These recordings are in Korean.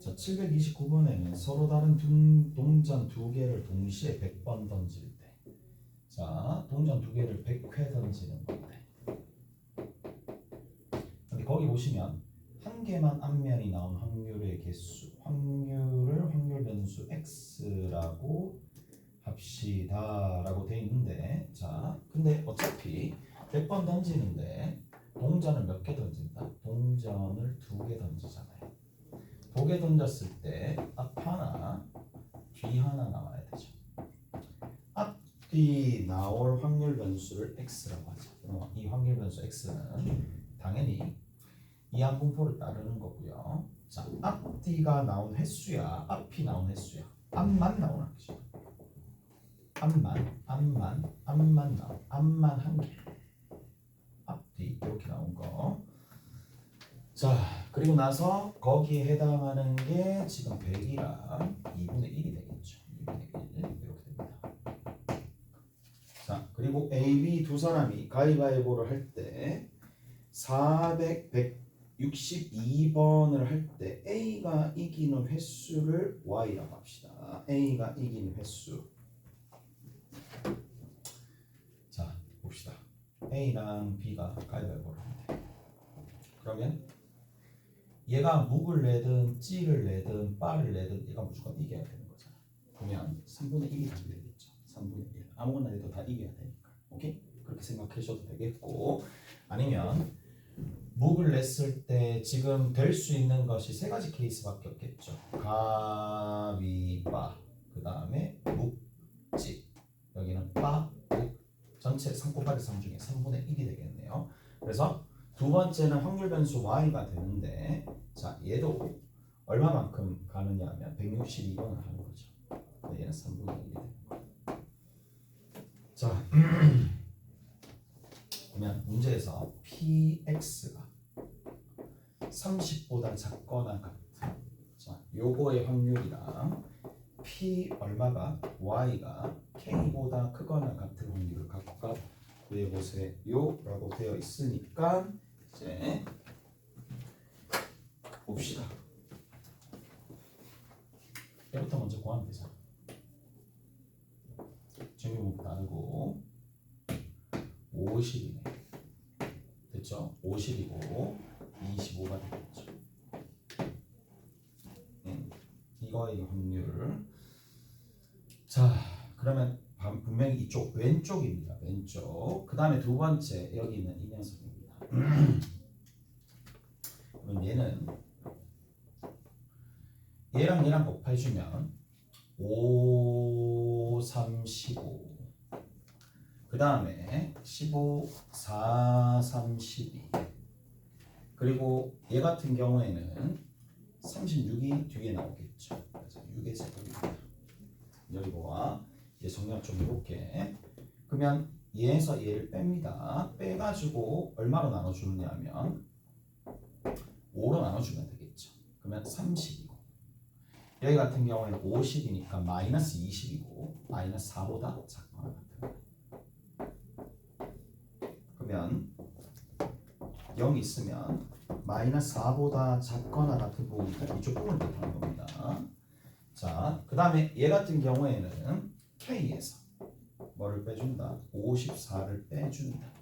자, 729번에는 서로 다른 동전 두 개를 동시에 100번 던질 때, 자, 동전 두 개를 100회 던지는 건데, 근데 거기 보시면 한 개만 앞면이 나온 확률의 개수, 확률 변수 x라고 합시다라고 돼 있는데, 자, 근데 어차피 100번 던지는데 동전을 몇 개 던진다? 동전을 2개 던지잖아요. 2개 던졌을 때 앞 하나, 뒤 하나 나와야 되죠. 앞뒤 나올 확률 변수를 x라고 하죠. 이 확률 변수 x는 당연히 이항 분포를 따르는 거고요. 자, 앞뒤가 나온 횟수야, 앞이 나온 횟수야. 앞만 나오는 거죠. 앞만 나온, 앞만 한 개. 앞뒤 이렇게 나온 거. 자, 그리고 나서 거기에 해당하는 게 지금 100이랑 2분의 1이 되겠죠. 2분의 1 이렇게 됩니다. 자, 그리고 A, B 두 사람이 가위바위보를 할 때 162번을 할 때 A가 이기는 횟수를 Y라고 합시다. A가 이기는 횟수. 자, 봅시다. A랑 B가 가위바위보를 합니다. 그러면 얘가 묵을 내든 찌를 내든 빠를 내든 얘가 무조건 이겨야 되는 거잖아. 그러면 3분의 1이 답이 되겠죠. 3분의 1. 아무거나 해도 다 이겨야 되니까. 오케이? 그렇게 생각하셔도 되겠고, 아니면 묵을 냈을 때 지금 될 수 있는 것이 세 가지 케이스밖에 없겠죠. 가위바, 그 다음에 묵지, 여기는 빠, 묵, 전체 3 곱하기 3 중에 3분의 1이 되겠네요. 그래서 두 번째는 확률 변수 y가 되는데, 자, 얘도 얼마만큼 가느냐 하면 162번을 하는 거죠. 얘는 3분의 1이 되는 거예요. 자, 그러면 문제에서 px가 30보다 작거나 같은, 자, 요거의 확률이랑 p 얼마가 y가 k보다 크거나 같은 확률을 각각 구해보세요라고 되어 있으니까 이제 봅시다. 얘부터 먼저 구하면 되잖아. 정규목 나누고 50이네. 됐죠? 50이고 25가 되겠죠. 이거의 확률. 자, 그러면 분명히 이쪽 왼쪽입니다. 왼쪽. 그 다음에 두 번째 여기 있는 이 녀석입니다. 그럼 얘는 얘랑 곱해주면 5, 3, 15. 그 다음에 15, 4, 3, 12. 그리고 얘 같은 경우에는 36이 뒤에 나오겠죠. 그래서 6의 제곱입니다. 여기와 얘 정리가 좀 이렇게. 그러면 얘에서 얘를 뺍니다. 빼가지고 얼마로 나눠주느냐 하면 5로 나눠주면 되겠죠. 그러면 30이고, 여기 같은 경우에는 50이니까 마이너스 20이고 마이너스 4보다 작거나 같은 거예요. 그러면 0이 있으면 마이너스 4보다 작거나 같은 부분이니까 이쪽 부분을 뜻하는 겁니다. 자, 그 다음에 얘 같은 경우에는 K에서 뭐를 빼준다? 54를 빼준다.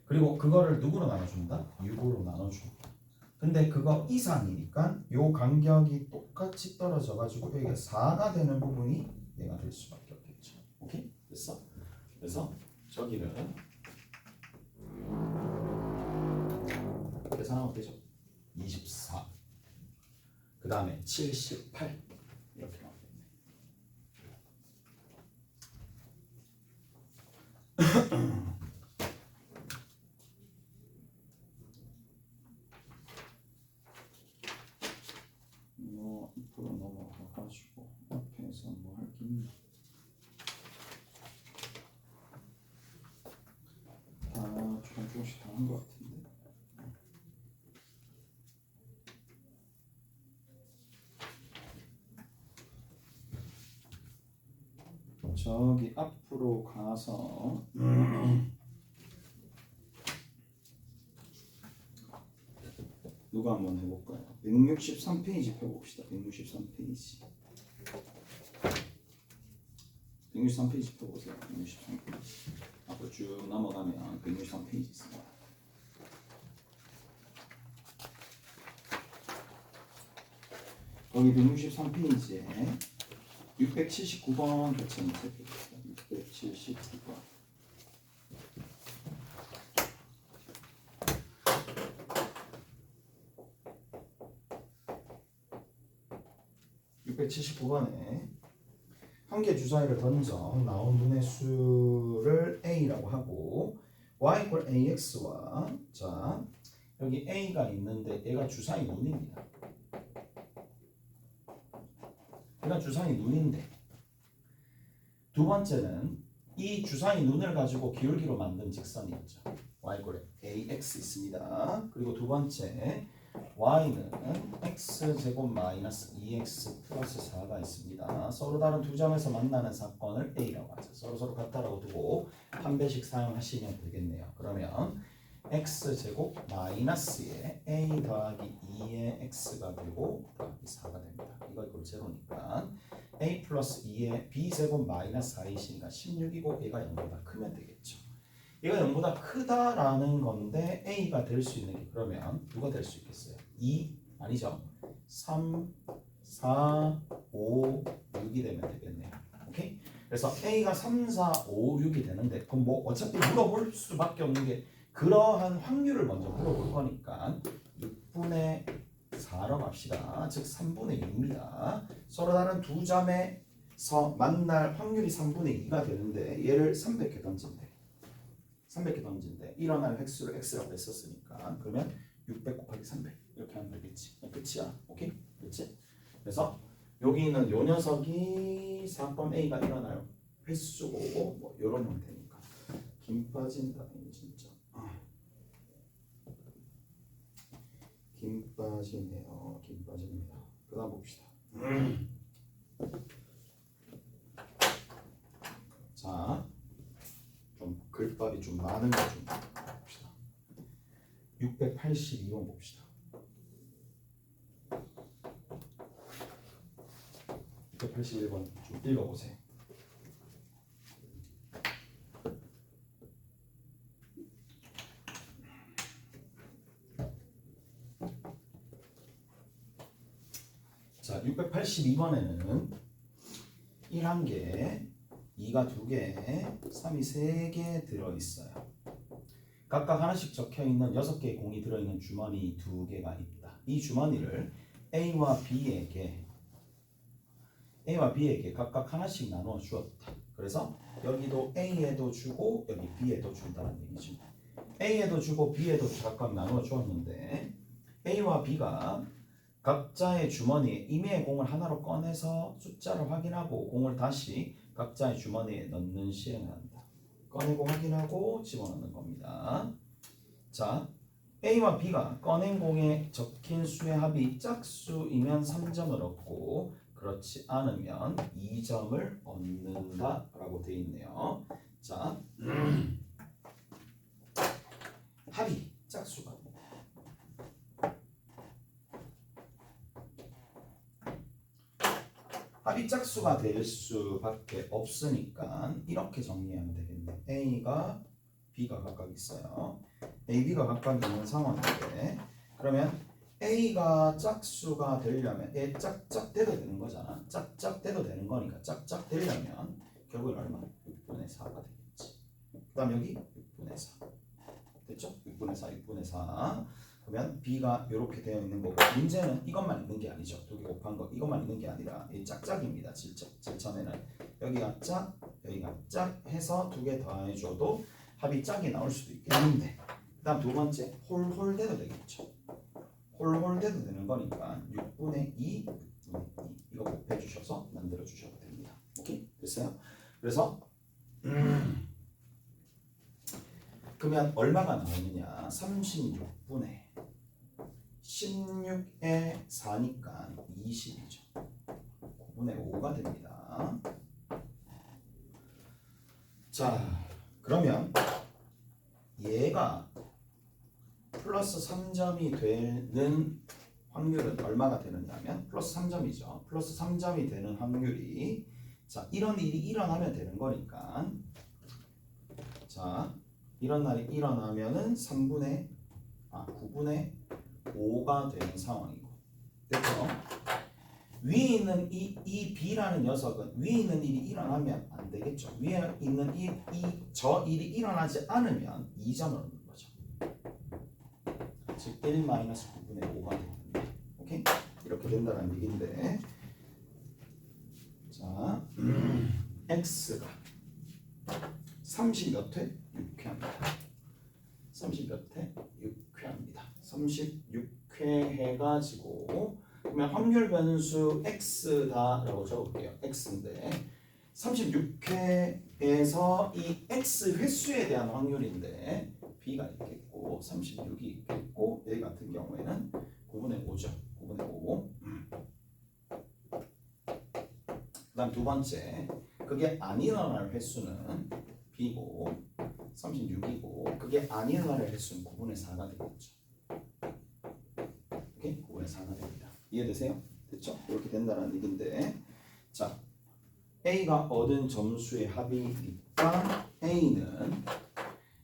그리고 그거를 누구로 나눠준다? 6으로 나눠준다. 근데 그거 이상이니까 요 간격이 똑같이 떨어져가지고 여기가 4가 되는 부분이 얘가 될 수밖에 없겠죠. 오케이? 됐어? 그래서 저기를 계산하면 되죠. 24. 그 다음에 78 이렇게 나오겠네. 앞으로 넘어가가지고 앞에서 뭐 할 게 있나? 다 조금씩 다 한 것 같은데. 저기 앞으로 가서 누구 그거 한번 해볼까요? 163페이지 펴봅시다. 163페이지. 163페이지 펴보세요. 163페이지. 앞으로 쭉 넘어가면 163페이지 있습니다. 거기 163페이지에 679번 교체는 살펴봅시다. 679번. (679번에) 한 개 주사위를 던져 나온 눈의 수를 a라고 하고 y = ax와 자 여기 a가 있는데 얘가 주사위 눈입니다. 얘가 주사위 눈인데 두 번째는 이 주사위 눈을 가지고 기울기로 만든 직선이 있죠. y = ax 있습니다. 그리고 두 번째 y는 x제곱 마이너스 2x 플러스 4가 있습니다. 서로 다른 두 점에서 만나는 사건을 a라고 하죠. 서로 같다라고 두고 한 배씩 사용하시면 되겠네요. 그러면 x제곱 마이너스에 a 더하기 2의 x가 되고 더하기 4가 됩니다. 이거 이걸 제로니까 a 플러스 2의 b제곱 마이너스 4이시니까 16이고 얘가 0보다 크면 되겠죠. 얘가 0보다 크다라는 건데 a가 될 수 있는 게 그러면 누가 될 수 있겠어요? 2 아니죠? 3, 4, 5, 6이 되면 되겠네요. 오케이? 그래서 a가 3, 4, 5, 6이 되는데 그럼 뭐 어차피 물어볼 수밖에 없는 게 그러한 확률을 먼저 물어볼 거니까 6분의 4라고 합시다. 즉 3분의 2입니다. 서로 다른 두 점에서 만날 확률이 3분의 2가 되는데 얘를 300개 던진대. 300개 던진대. 일어날 획수를 x라고 했었으니까 그러면 600 곱하기 300 이렇게 하면 되겠지. 끝이야. 오케이? 그렇지? 그래서 여기 있는 요 녀석이 사건 A가 일어날 횟수고 뭐 요런 형태니까 김 빠진다. 진짜 김 빠지네요. 김 빠집니다. 그 다음 봅시다. 자, 좀 글밥이 좀 많은 거 좀 봅시다. 682번 봅시다. 681번 좀 읽어보세요. 자, 682번에는 1개, 2가 2개, 3이 3개 들어있어요. 각각 하나씩 적혀있는 6개의 공이 들어있는 주머니 2개가 있다. 이 주머니를 A와 B에게 각각 하나씩 나누어 주었다. 그래서 여기도 A에도 주고 여기 B에도 준다는 얘기죠. A에도 주고 B에도 각각 나누어 주었는데 A와 B가 각자의 주머니에 임의의 공을 하나로 꺼내서 숫자를 확인하고 공을 다시 각자의 주머니에 넣는 시행을 한다. 꺼내고 확인하고 집어넣는 겁니다. 자, A와 B가 꺼낸 공에 적힌 수의 합이 짝수이면 3점을 얻고 그렇지 않으면 2점을 얻는다 라고 되어 있네요. 자, 합이 짝수가 합이 짝수가 될 수밖에 없으니까 이렇게 정리하면 되겠네. A가 B가 각각 있어요. A, B가 각각 있는 상황인데 그러면 A가 짝수가 되려면 얘 짝짝 돼도 되는 거잖아. 짝짝 돼도 되는 거니까 짝짝 되려면 결국엔 얼마? 6분의 4가 되겠지. 그 다음 여기 6분의 4 됐죠? 6분의 4, 6분의 4 그러면 B가 이렇게 되어 있는 거고 문제는 이것만 있는 게 아니죠. 2개 곱한 거 이것만 있는 게 아니라 이 짝짝입니다. 질점에는 여기가 짝, 여기가 짝 해서 2개 더해줘도 합이 짝이 나올 수도 있겠는데 그 다음 두 번째 홀홀 돼도 되겠죠. 홀홀 돼도 되는 거니까 6분의 2, 6분의 2 이거 곱해 주셔서 만들어 주셔도 됩니다. 오케이? 됐어요? 그래서 그러면 얼마가 나오느냐 36분의 16에 4니까 20이죠. 9분의 5가 됩니다. 자, 그러면 얘가 플러스 3점이 되는 확률은 얼마가 되느냐면 플러스 3점이죠. 플러스 3점이 되는 확률이 자 이런 일이 일어나면 되는 거니까 자 이런 날이 일어나면은 9분의 5가 되는 상황이고 됐죠? 위에 있는 이 B라는 녀석은 위에 있는 일이 일어나면 안 되겠죠. 위에 있는 저 일이 일어나지 않으면 2점을 얻는 거죠. 즉 1-9분의 5가 됩니다. 오케이? 이렇게 된다는 얘기인데 자 x가 30 몇 회? 6회합니다. 30 몇 회? 6회합니다. 36회 해가지고 그러면 확률 변수 x다라고 적을게요. x인데 36회에서 이 x 횟수에 대한 확률인데 b가 있겠고 36이 있겠고 a 같은 경우에는 9분의 5죠. 9분의 5. 그 다음 두 번째 그게 안 일어날 횟수는 b고 36이고 그게 안 일어날 횟수는 9분의 4가 되겠죠. 오케이? 9분의 4가 됩니다. 이해되세요? 됐죠? 이렇게 된다는 얘기인데 자 A가 얻은 점수의 합이니까 A는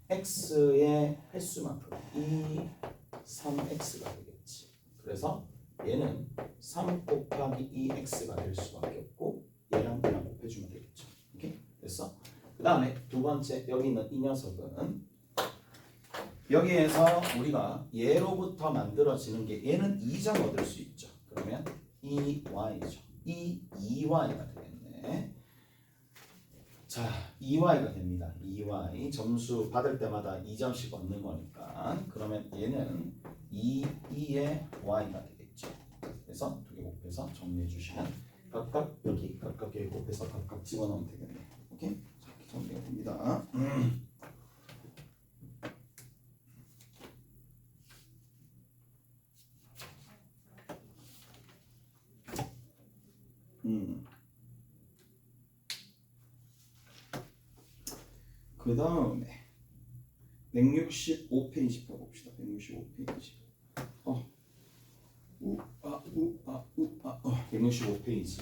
X의 횟수만큼 3X가 되겠지. 그래서 얘는 3 곱하기 2X가 될 수밖에 없고 얘랑 곱해주면 되겠죠. 오케이? 됐어? 그 다음에 두 번째 여기 있는 이 녀석은 여기에서 우리가 얘로부터 만들어지는 게 얘는 2점 얻을 수 있죠. 그러면 2y죠. 2y가 되겠네. 자, 2y가 됩니다. 2y 점수 받을 때마다 2점씩 얻는 거니까 그러면 얘는 2의 y가 되겠죠. 그래서 두 개 곱해서 정리해 주시면 각각 여기 각각 곱해서 각각 집어넣으면 되겠네. 오케이? 자, 이렇게 정리가 됩니다. 그 다음에 165페이지 펴봅시다. 165페이지. 165페이지.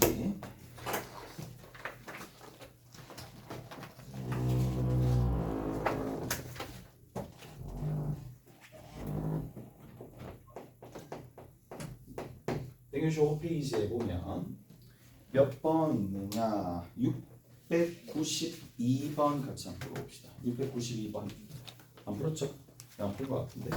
페이지에 보면 몇 번 있느냐? 692번 같이 한번 풀어봅시다. 692번 안 풀었죠? 안 풀 것 같은데.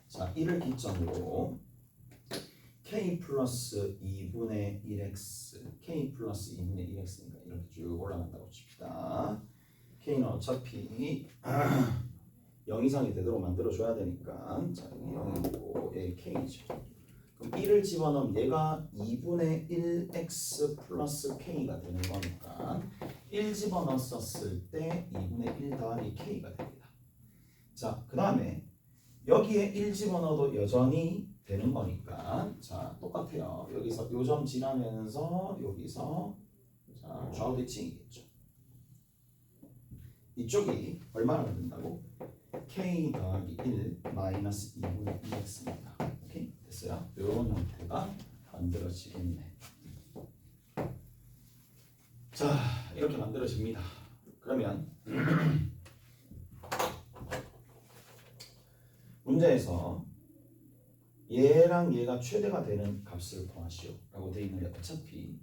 자, 1을 기점으로 k 플러스 2분의 1x k 플러스 2분의 1x니까 이렇게 쭉 올라간다고 칩시다. k는 어차피 0 이상이 되도록 만들어줘야 되니까 자, 0이고 얘 k죠. 그럼 1을 집어넣으면 얘가 2분의 1x 플러스 k가 되는 거니까 1 집어넣었을 때 2분의 1 더하기 k가 됩니다. 자, 그 다음에 여기에 1 집어넣어도 여전히 되는 거니까 자 똑같아요. 여기서 요점 지나면서 여기서 자 좌우 대칭이겠죠. 이쪽이 얼마나 된다고? k 더하기 1 마이너스 2분의 2x입니다. 오케이? 됐어요? 이런 형태가 만들어지겠네. 자 이렇게 만들어집니다. 그러면 문제에서 얘랑 얘가 최대가 되는 값을 구하시오 라고 되어 있는데 어차피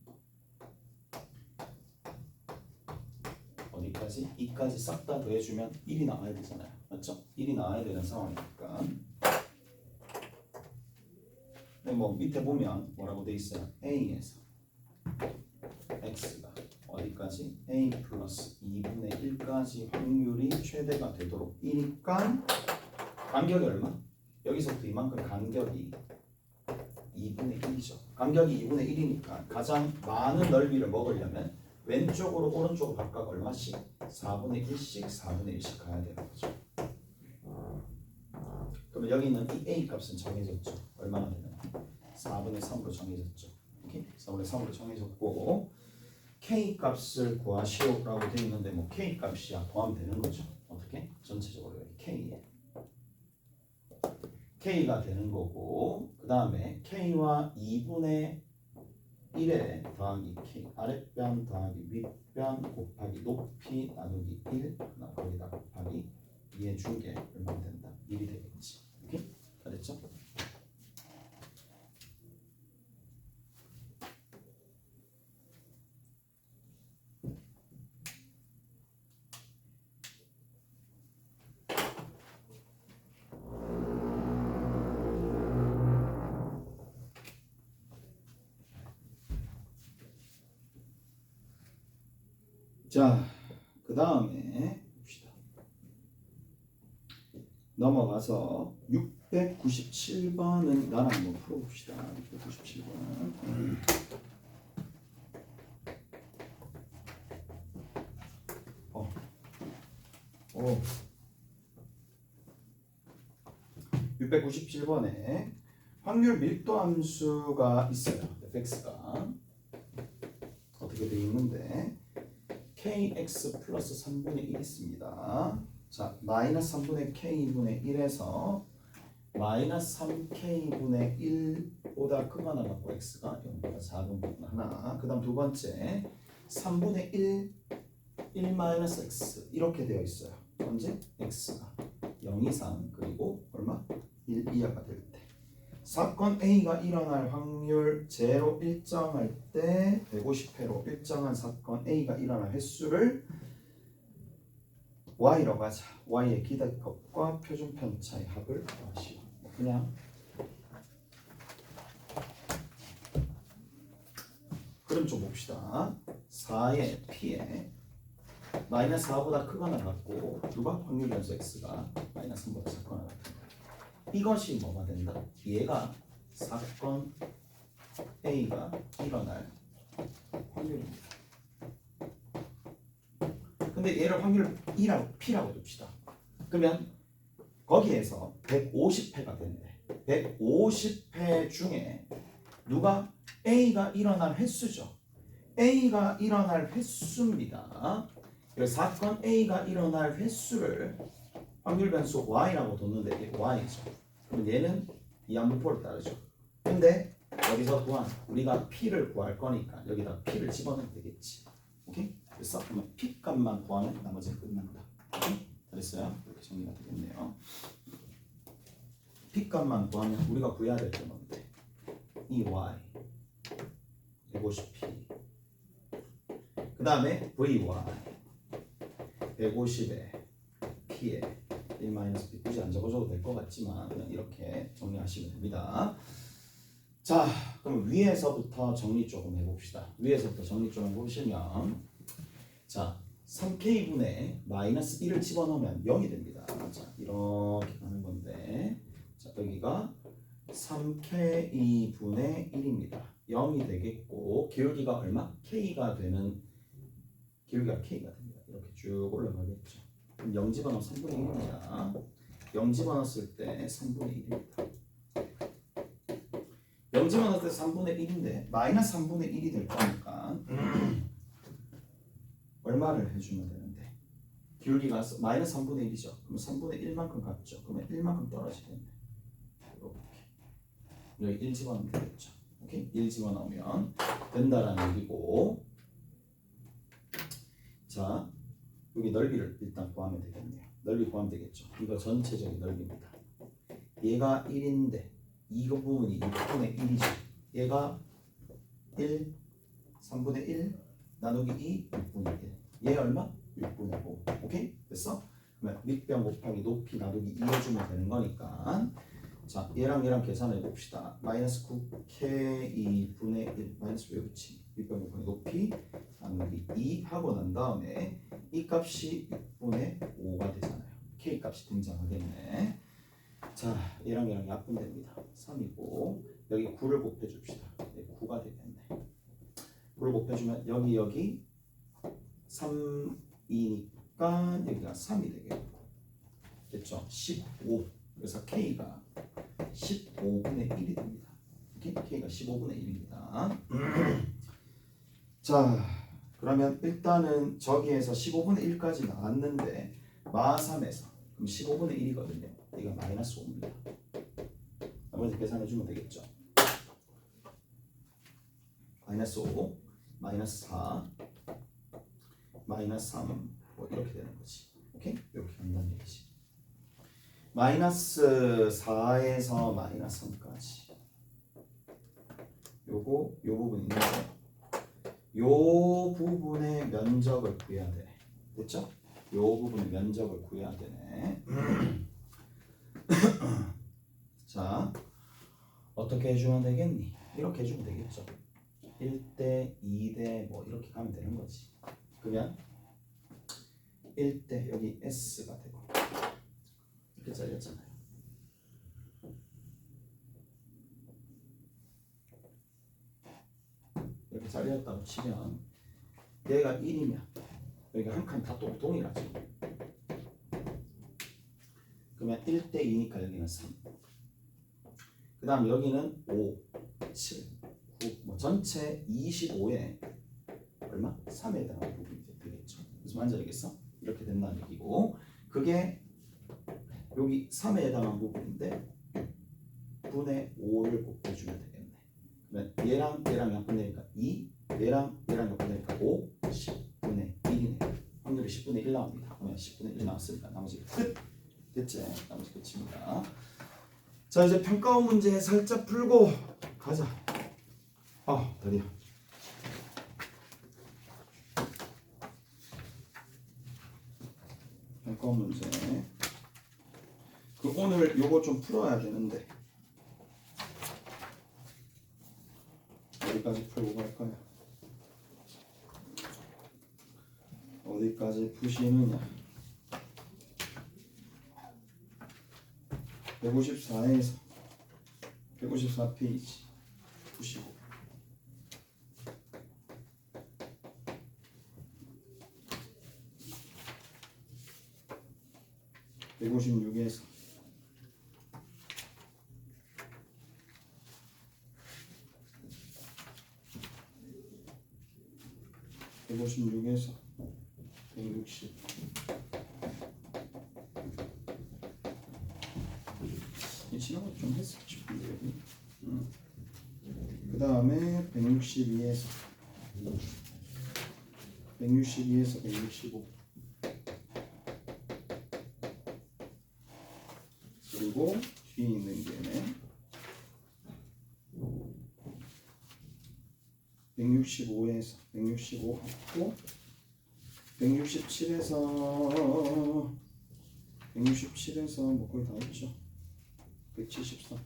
어디까지? 2까지 싹 다 더해주면 1이 나와야 되잖아요. 맞죠? 1이 나와야 되는 상황이니까 근데 뭐 밑에 보면 뭐라고 되어 있어요? A에서 X가 어디까지? A 플러스 2분의 1까지 확률이 최대가 되도록 1이니까 간격이 얼마? 여기서부터 이만큼 간격이 2분의 1이죠. 간격이 2분의 1이니까 가장 많은 넓이를 먹으려면 왼쪽으로 오른쪽으로 각각 얼마씩? 4분의 1씩 4분의 1씩 가야 되는 거죠. 그러면 여기 있는 이 a 값은 정해졌죠. 얼마나 되나? 4분의 3으로 정해졌죠. 오케이? 4분의 3으로 정해졌고 k 값을 구하시오라고 되어 있는데 뭐 k 값이야 포함되는 거죠. 어떻게? 전체적으로 여기 k가 되는 거고 그 다음에 k와 2분의 1에 더하기 k 아랫변 더하기 윗변 곱하기 높이 나누기 1 거기다 곱하기 2의 중계 얼마나 된다? 1이 되겠지. 오케이? 잘했죠? 자, 그 다음에 봅시다. 넘어가서 697번은 나랑 한번 풀어봅시다. 697번. 오. 697번에 확률 밀도 함수가 있어요. fx가 어떻게 되어 있는데 kx 플러스 3분의 1 있습니다. 자, 마이너스 3분의 k분의 1에서 마이너스 3k분의 1보다 크거나 같고 x가 0보다 작은 부분 하나. 그 다음 두 번째 3분의 1 마이너스 x 이렇게 되어 있어요. 언제? x가 0 이상 그리고 얼마? 1 이하가 될 때. 사건 A가 일어날 확률 0 일정할 때 150회로 일정한 사건 A가 일어날 횟수를 Y라고 하자. Y의 기대값과 표준 편차의 합을 구하시오. 그냥 그럼 좀 봅시다. 4의 P에 마이너스 4보다 크거나 같고 누가 확률 변수 X가 마이너스 3보다 작거나 같은 거예요. 이것이 뭐가 된다? 얘가 사건 A가 일어날 확률입니다. 근데 얘를 확률 P라고 둡시다. 그러면 거기에서 150회가 된대. 150회 중에 누가 A가 일어날 횟수죠. A가 일어날 횟수입니다. 그래서 사건 A가 일어날 횟수를 확률 변수 Y라고 뒀는데 이게 Y죠. 그럼 얘는 이 함수표를 따르죠. 근데 여기서 또한 우리가 P를 구할 거니까 여기다 P를 집어넣으면 되겠지. 오케이? 그래서 그러면 P 값만 구하면 나머지는 끝난다. 오케이? 잘했어요? 이렇게 정리가 되겠네요. P 값만 구하면 우리가 구해야 될 게 뭔데? 이 Y 150P 그 다음에 VY 150에 P에 1-P 굳이 안 적어줘도 될 것 같지만 그냥 이렇게 정리하시면 됩니다. 자, 그럼 위에서부터 정리 조금 해봅시다. 위에서부터 정리 좀 해보시면 자, 3K분의 마이너스 1을 집어넣으면 0이 됩니다. 자, 이렇게 가는 건데 자, 여기가 3K분의 1입니다. 0이 되겠고 기울기가 얼마? K가 되는 기울기가 K가 됩니다. 이렇게 쭉 올라가겠죠. 그럼 0 집어넣으면 3분의 1입니다. 0 집어넣었을 때 3분의 1입니다. 0 집어넣었을 때 3분의 1인데 마이너스 3분의 1이 될 거니까 얼마를 해주면 되는데 기울기가 마이너스 3분의 1이죠. 그럼 3분의 1만큼 갔죠. 그러면 1만큼 떨어지겠네. 이렇게 여기 1 집어넣으면 되겠죠. 오케이? 1 집어넣으면 된다라는 얘기고 자 여기 넓이를 일단 구하면 되겠네요. 넓이 구하면 되겠죠. 이거 전체적인 넓이입니다. 얘가 1인데 이거 부분이 6분의 1이죠. 얘가 1, 3분의 1 나누기 2, 6분의 1. 얘 얼마? 6분의 5. 오케이? 됐어? 그러면 윗변 곱하기 높이 나누기 2 해주면 되는 거니까 자 얘랑 계산해 봅시다. 마이너스 9K 2분의 1 마이너스 왜 붙이? 윗변 곱하기 높이 나누기 2 하고 난 다음에 이 값이 6분의 5가 되잖아요. K 값이 등장하겠네. 자 얘랑 약분됩니다. 3이고 여기 9를 곱해줍시다. 네, 9가 되겠네. 9를 곱해주면 여기 3이니까 여기가 3이 되겠고 됐죠? 15 그래서 K가 15분의 1이 됩니다. 오케이? K가 15분의 1입니다. 자, 그러면 일단은 저기에서 15분의 1까지 나왔는데 마3에서 그럼 15분의 1이거든요. 이거 마이너스 5입니다. 나머지 계산해 주면 되겠죠. 마이너스 5, 마이너스 4, 마이너스 3, 뭐 이렇게 되는 거지. 오케이? 이렇게 한다는 얘기지. 마이너스 4에서 마이너스 3까지. 요 부분 있는데 요 부분의 면적을 구해야 되네. 됐죠? 요 부분의 면적을 구해야 되네. 자, 어떻게 해주면 되겠니? 이렇게 해주면 되겠죠. 1대, 2대 뭐 이렇게 가면 되는 거지. 그러면 1대 여기 S가 되고 이렇게 잘렸잖아요. 이렇게 잘렸다고 치면 얘가 1이면 여기가 한 칸 다 동일하지. 그러면 1대 2니까 여기는 3. 그 다음 여기는 5, 7, 9, 뭐 전체 25에 얼마? 3에 해당하는 부분이 되겠죠. 무슨 말인지 알겠어? 이렇게 된다는 얘기고 그게 여기 3에 해당하는 부분인데 분의 5를 곱해주면 되겠네. 그러면 얘랑 약분되니까 2, 얘랑 약분되니까 5, 10분의 1이네. 확률이 10분의 1 나옵니다. 그러면 10분의 1 나왔으니까 나머지 끝. 됐지? 나머지 끝입니다. 자, 이제 평가원 문제 살짝 풀고 가자. 다리야. 평가원 문제. 오늘 요거 좀 풀어야 되는데 어디까지 풀고 갈까요? 어디까지 푸시느냐? 154에서 154페이지 푸시고 156에서 156에서 160 이 지난 것도 좀 했을 싶은데 여기 그 다음에 162에서 165 그리고 뒤에 있는 게 165에서 165 하고 167에서 뭐 거의 다 했죠. 173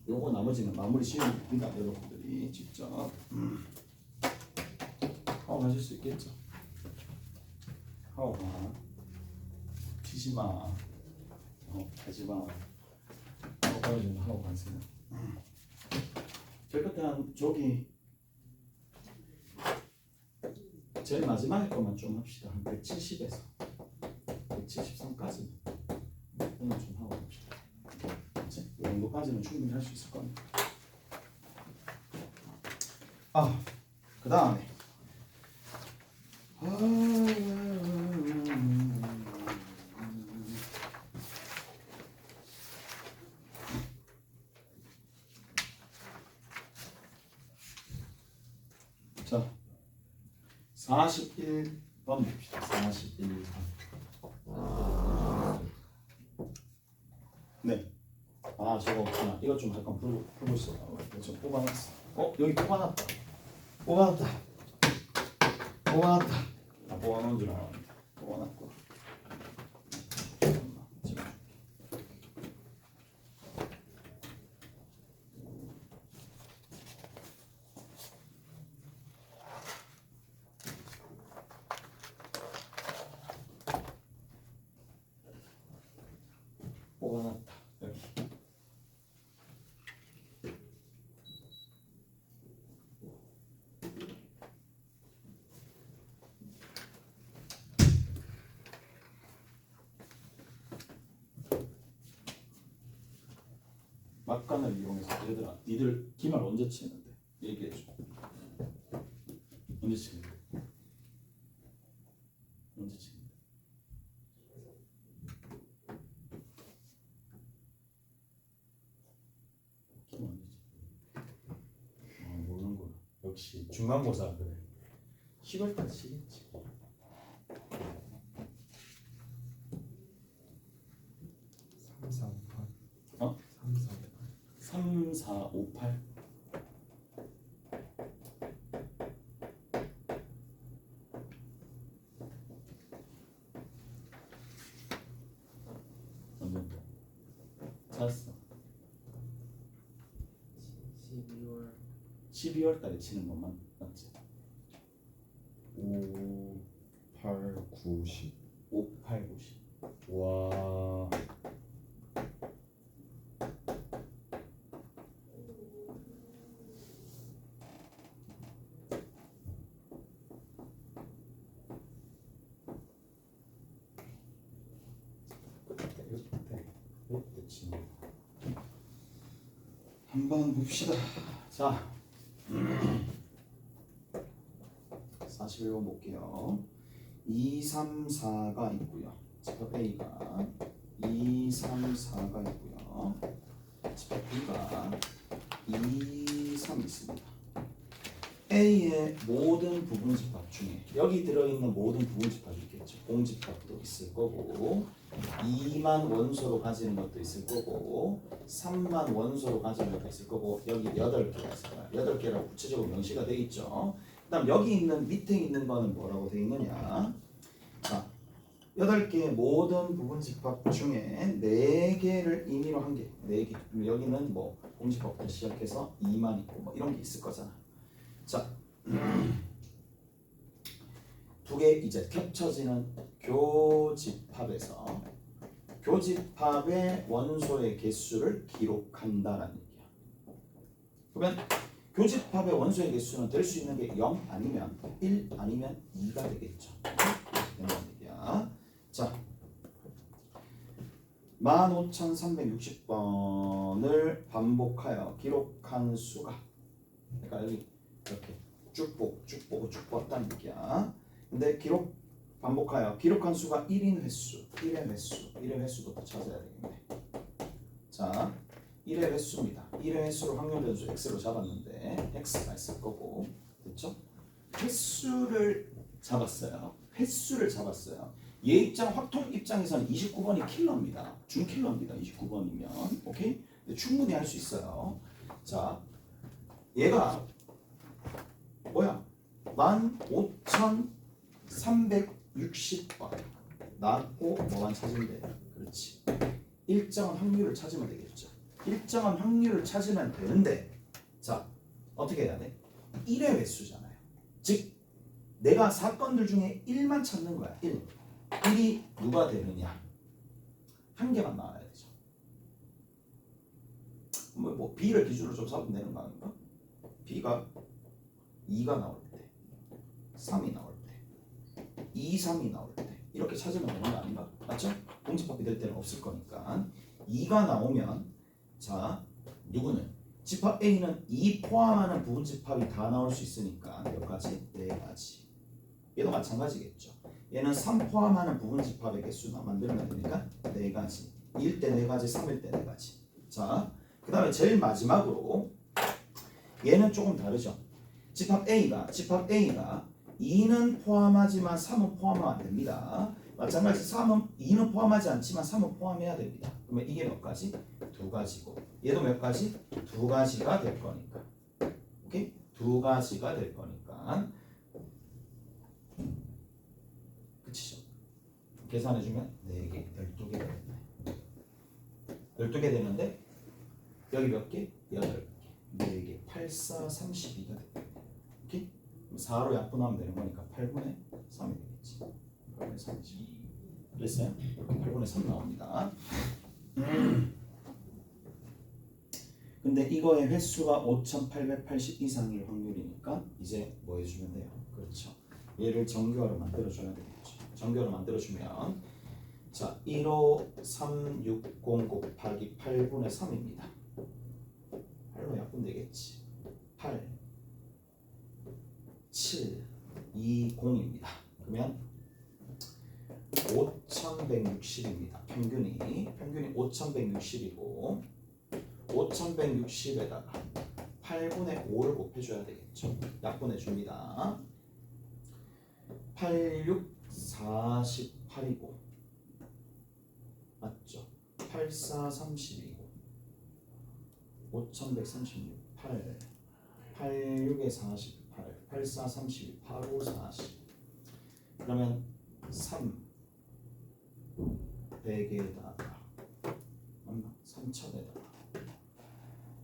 요거 나머지는 마무리 지으면 됩니다. 여러분들이 직접 하고 가실 수 있겠죠. 하고 가 튀지마 하지마 하고 가야지. 하고 가세요. 제일 끝에 한 저기 제일 마지막에 것만 좀 합시다. 한 170에서 173까지 오늘 좀 하고 갑시다. 이제 이 정도까지는 충분히 할 수 있을 겁니다. 그 다음에 자 41번 봅시다. 41번. 네. 저거 없구나. 이거 좀 잠깐 풀고 있어. 저 뽑아놨어. 여기 뽑아놨다. 뽑아놓은 줄 알았는데. 뽑아놨고. 뽑아놨다. 여기. 약관을 이용해서 얘들아 니들 기말 언제 치는데 얘기해줘. 언제 치는데? 언제 치는데? 기말 언제 치? 모르는구나. 역시 중간고사 그래. 10월까지 치겠지. 3, 4, 5, 8. 어? 3, 4, 5, 8. 3, 4, 5, 8. 찾았어. 12월 달에 치는 것만 맞지? 5, 8, 9, 10. 5, 8, 9, 10. 와. 이때 치는 거. 한번 봅시다. 자, 41번 볼게요. 2, 3, 4가 있고요. 집합 A가 2, 3, 4가 있고요. 집합 B가 2, 3 있습니다. A의 모든 부분 집합 중에 여기 들어있는 모든 부분 집합이 있겠죠. 공집합도 있을 거고 2만 원소로 가지는 것도 있을 거고 3만 원소로 가지는 것도 있을 거고 여기 8개가 있어요. 8개라고 구체적으로 명시가 되어 있죠. 그 다음 여기 있는 밑에 있는 거는 뭐라고 되어 있느냐. 자, 8개의 모든 부분 집합 중에 4개를 임의로 한 개, 4개. 그럼 여기는 뭐 공집합부터 시작해서 2만 있고 뭐 이런 게 있을 거잖아. 자, 두 개 이제 겹쳐지는 교집합에서 교집합의 원소의 개수를 기록한다라는 얘기야. 그러면 교집합의 원소의 개수는 될 수 있는 게 0 아니면 1 아니면 2가 되겠죠. 이런 얘기야. 자, 15,360번을 반복하여 기록한 수가, 그러니까 여기 이렇게 쭉 뽑았다는 얘기야. 근데 반복하여 기록한 수가 1인 횟수, 1의 횟수부터 찾아야 되겠네. 자, 1의 횟수입니다. 1의 횟수를 확률 변수 x로 잡았는데 x가 있을 거고, 됐죠? 횟수를 잡았어요. 얘 입장, 확통 입장에서는 29번이 킬러입니다. 준킬러입니다. 29번이면 오케이? 근데 충분히 할 수 있어요. 자, 얘가 뭐야? 15,360번 나왔고 뭐만 찾으면 돼? 그렇지. 일정한 확률을 찾으면 되겠죠. 일정한 확률을 찾으면 되는데, 자, 어떻게 해야 돼? 1의 횟수잖아요. 즉 내가 사건들 중에 1만 찾는 거야. 1이 누가 되느냐? 한 개만 나와야 되죠. 뭐 B를 기준으로 좀 잡으면 되는 거 아닌가? B가 2가 나올 때, 3이 나올 때, 2, 3이 나올 때 이렇게 찾으면 되는 거 아닌가? 맞죠? 공집합이 될 때는 없을 거니까 2가 나오면, 자, 누구는? 집합 A는 2 포함하는 부분 집합이 다 나올 수 있으니까 몇 가지? 4가지. 얘도 마찬가지겠죠. 얘는 3 포함하는 부분 집합의 개수만 만들면 되니까 4가지. 2일 때 4가지, 3일 때 4가지. 자, 그 다음에 제일 마지막으로 얘는 조금 다르죠. 집합 A가 2는 포함하지만 3은 포함하면 안 됩니다. 마찬가지 2는 포함하지 않지만 3은 포함해야 됩니다. 그러면 이게 몇 가지? 2가지고 얘도 몇 가지? 2가지가 될 거니까. 오케이? 2가지가 될 거니까. 그치죠? 계산해주면 4개, 12개 되겠네. 12개 되는데 여기 몇 개? 8개. 4개, 8, 4, 32가 되겠네. 오케이? 4로 약분하면 되는 거니까 8분의 3이 되겠지. 8분의 32. 됐어요? 이렇게 8분의 3 나옵니다. 근데 이거의 횟수가 5,880 이상일 확률이니까 이제 뭐 해주면 돼요? 그렇죠. 얘를 정규화로 만들어줘야 되겠죠. 정규화로 만들어주면, 자, 15360 곱하기 8분의 3입니다. 바꾸면 되겠지. 8, 7, 2, 0입니다. 그러면 5160입니다. 평균이 5160이고 5160에다가 8분의 5를 곱해줘야 되겠죠. 약분해 줍니다. 86, 48이고 맞죠? 84, 30이고 5136, 8, 86에 48, 84, 32, 85, 40 그러면 3 100에다가 3000에다가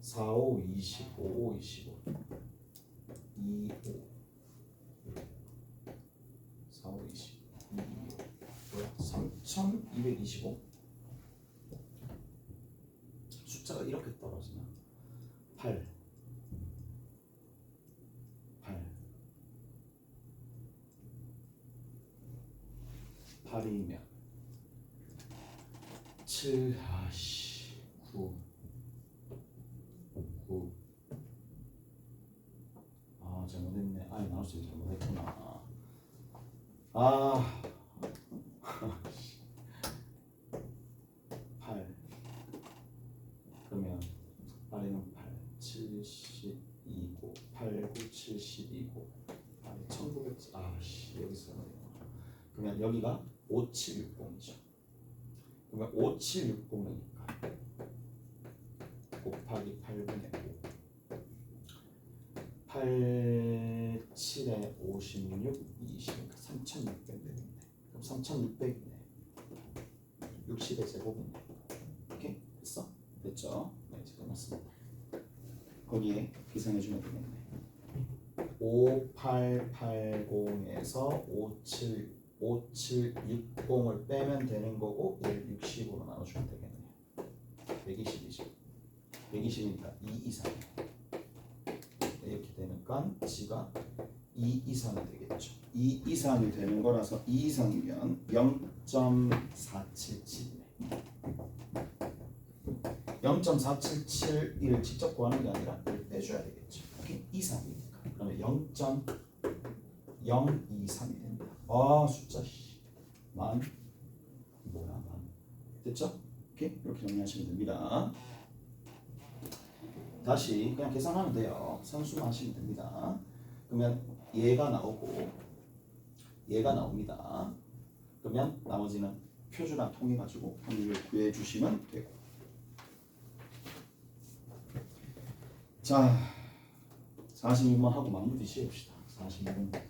4, 5, 25, 5, 25 2, 5 4, 5, 20 2, 5 뭐야? 3225 숫자가 이렇게 떨어지나? 8 8이면 7, 9 9 잘못했네. 나눴으면 잘못했구나. 8 그러면 8에는 8 72고 8, 9, 72고 1900 여기서 그러면 여기가 5760이죠. 그러면 5760이니까 곱하기 8분의 5 8, 7에 56, 20 그러니까 3600 되겠네. 그럼 3600이네. 60의 제곱이네. 오케이? 됐어? 됐죠? 네, 이제 끝났습니다. 거기에 계산해주면 되겠네. 5880에서 5760을 빼면 되는 거고 얘를 60으로 나눠주면 되겠네요. 120이죠. 120이니까 2 이상이에요. 이렇게 되니까 G가 2 이상이 되겠죠. 2 이상이 되는 거라서 2 이상이면 0.477이네. 0.477을 직접 구하는 게 아니라 이를 빼줘야 되겠죠. 이게 이상이니까. 그러면 0.023이 됩니다. 숫자 만 됐죠? 오케이? 이렇게 정리하시면 됩니다. 다시 그냥 계산하면 돼요. 산수만 하시면 됩니다. 그러면 얘가 나오고 얘가 나옵니다. 그러면 나머지는 표준랑 통해 가지고 확률을 구해 주시면 되고. 자, 46번 하고 마무리 지읍시다. 46번.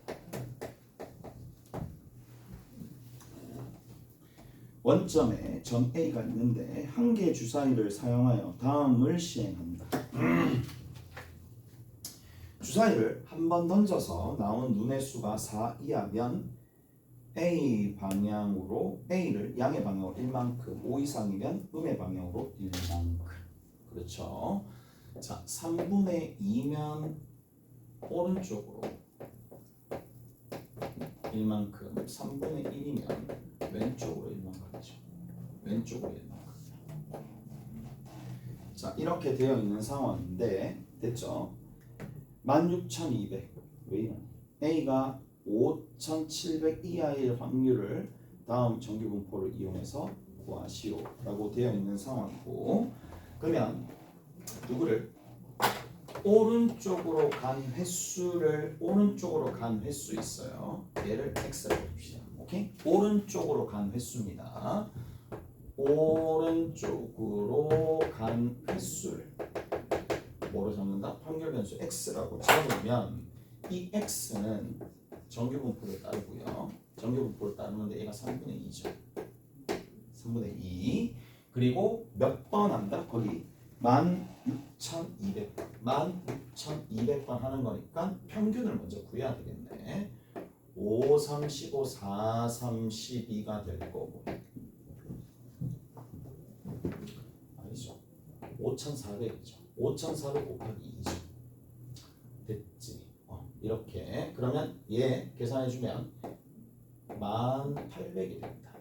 원점에 점 A가 있는데 한 개 주사위를 사용하여 다음을 시행한다. 주사위를 한 번 던져서 나온 눈의 수가 4 이하면 A 방향으로 A를 양의 방향으로 1만큼, 5 이상이면 음의 방향으로 1만큼. 그렇죠. 자, 3분의 2면 오른쪽으로 1만큼, 3분의 1이면 왼쪽으로 1만큼이죠. 왼쪽으로 1만큼. 자, 이렇게 되어 있는 상황인데 됐죠? 16,200 왜 이러니? A가 5,700 이하일 확률을 다음 정규분포를 이용해서 구하시오 라고 되어 있는 상황이고, 그러면 누구를 오른쪽으로 간 횟수를 오른쪽으로 간 횟수 있어요. 얘를 x라고 봅시다. 오케이? 오른쪽으로 간 횟수입니다. 오른쪽으로 간 횟수를 뭐로 잡는다? 확률 변수 x라고 잡으면 이 x는 정규분포를 따르고요. 정규분포를 따르는데 얘가 3분의 2죠. 3분의 2 그리고 몇 번 한다? 거기 16,200번 16,200번 하는 거니까 평균을 먼저 구해야 되겠네. 5, 3, 15, 4, 3, 12가 될 거고 아니죠. 5,400이죠. 5,400 곱하기 2죠. 됐지. 이렇게 그러면 얘 계산해주면 1800이 됩니다.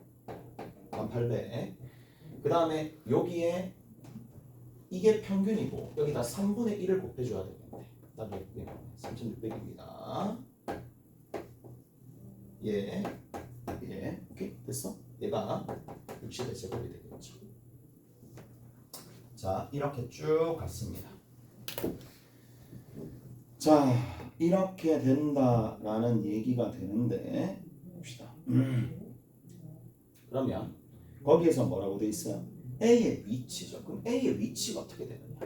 1800. 그 다음에 여기에 이게 평균이고 여기다 3분의 1을 곱해줘야 되겠네. 답이 3600입니다. 예, 오케이 됐어? 얘가 60의 제곱이 되겠죠. 자, 이렇게 쭉 갔습니다. 자, 이렇게 된다라는 얘기가 되는데 봅시다. 그러면 거기에서 뭐라고 돼 있어요? A의 위치죠. 그럼 A의 위치가 어떻게 되느냐?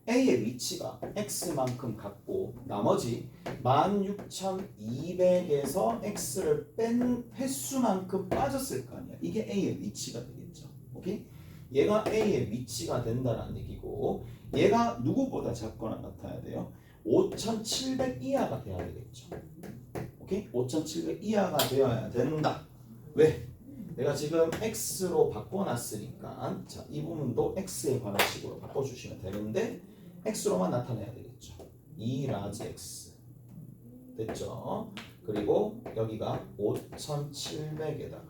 A의 위치가 X만큼 같고 나머지 16,200에서 X를 뺀 횟수만큼 빠졌을 거 아니야. 이게 A의 위치가 되겠죠. 오케이? 얘가 A의 위치가 된다는 얘기고 얘가 누구보다 작거나 같아야 돼요. 5,700 이하가 돼야 되겠죠. 오케이? 5,700 이하가 되어야 된다. 왜? 내가 지금 X로 바꿔놨으니까 자, 이 부분도 X에 관한 식으로 바꿔주시면 되는데 X로만 나타내야 되겠죠. 2 라지 X 됐죠? 그리고 여기가 5,700에다가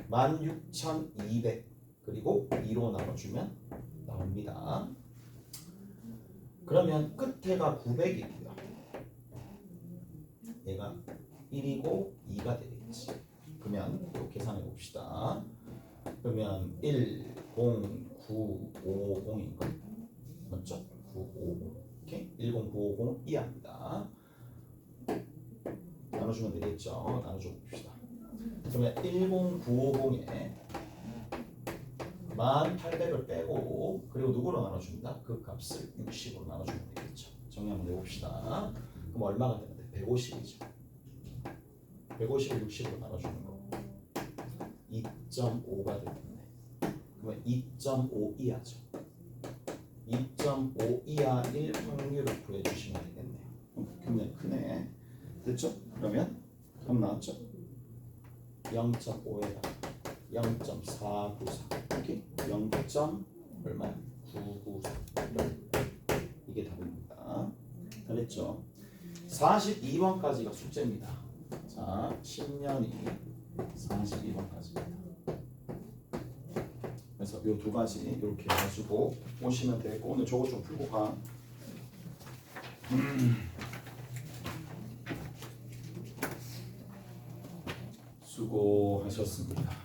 16,200 그리고 2로 나눠주면 나옵니다. 그러면 끝에가 900이고요. 얘가 1이고 2가 되겠지. 그러면 또 계산해 봅시다. 그러면 1, 0, 9, 5, 0인가? 맞죠? 9, 5, 0. 오케이? 1, 0, 9, 5, 0 이하입니다. 나눠주면 되겠죠? 나눠줘 봅시다. 그러면 1, 0, 9, 5, 0에 1800을 빼고 그리고 누구로 나눠준다? 그 값을 60으로 나눠주면 되겠죠. 정리 한번 해봅시다. 그럼 얼마가 되는데? 150이죠. 150을 60으로 나눠주는 거 2.5가 되겠네. 그러면 2.5 이하죠. 2.5 이하일 확률을 구해주시면 되겠네요. 굉장히 크네. 됐죠? 그러면 답 나왔죠? 0.5에다가 0.494 오케이? 0. 얼마야? 994 이게 답입니다. 다 됐죠? 42번까지가 숙제입니다. 자, 10년이 42번까지입니다. 그래서 이 두 가지 이렇게 해가지고 오시면 되고 오늘 저거 좀 풀고 가. 수고하셨습니다.